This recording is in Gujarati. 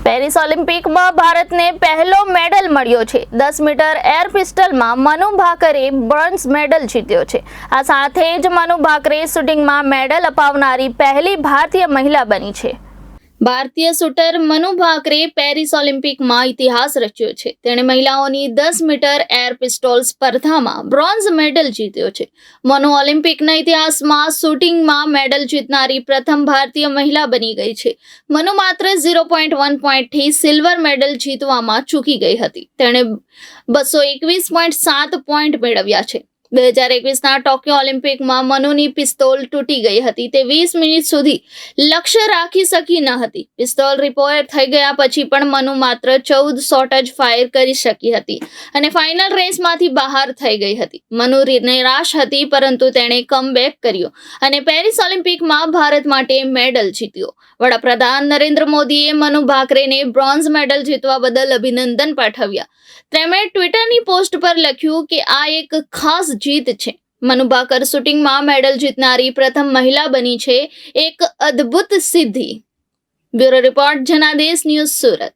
પેરિસ ઓલિમ્પિકમાં ભારતને પહેલો મેડલ મળ્યો છે। 10 મીટર એર પિસ્ટલમાં મનુ ભાકરે બ્રોન્ઝ મેડલ જીત્યો છે। આ સાથે જ મનુ ભાકરે શૂટિંગમાં મેડલ અપાવનારી પહેલી ભારતીય મહિલા બની છે। ભારતીય શૂટર મનુ ભાકરે પેરિસ ઓલિમ્પિકમાં ઇતિહાસ રચ્યો છે। તેણે મહિલાઓની 10 મીટર એર પિસ્તોલ સ્પર્ધામાં બ્રોન્ઝ મેડલ જીત્યો છે। મનુ ઓલિમ્પિકના ઇતિહાસમાં શૂટિંગમાં મેડલ જીતનારી પ્રથમ ભારતીય મહિલા બની ગઈ છે। મનુ માત્ર 0.1 પોઈન્ટથી સિલ્વર મેડલ જીતવામાં ચૂકી ગઈ હતી। તેણે 221.7 પોઈન્ટ મેળવ્યા છે। 2021ના ટોક્યો ઓલિમ્પિકમાં મનુની પિસ્તોલ તૂટી ગઈ હતી। તે 20 મિનિટ સુધી લક્ષ્ય રાખી શકી ન હતી। પિસ્તોલ રિપેર થઈ ગયા પછી પણ મનુ માત્ર 14 શોટ જ ફાયર કરી શકી હતી અને ફાઇનલ રેસમાંથી બહાર થઈ ગઈ હતી। મનુ નિરાશ હતી, પરંતુ તેણે કમબેક કર્યો અને પેરિસ ઓલિમ્પિકમાં ભારત માટે મેડલ જીત્યો। વડાપ્રધાન નરેન્દ્ર મોદીએ મનુ ભાકરેને બ્રોન્ઝ મેડલ જીતવા બદલ અભિનંદન પાઠવ્યા। તેમણે ટ્વિટરની પોસ્ટ પર લખ્યું કે આ એક ખાસ જીત છે। મનુ ભાકર શૂટિંગમાં મેડલ જીતનારી પ્રથમ મહિલા બની છે। એક અદ્ભુત સિદ્ધિ। Bureau report, Janadesh news, Surat.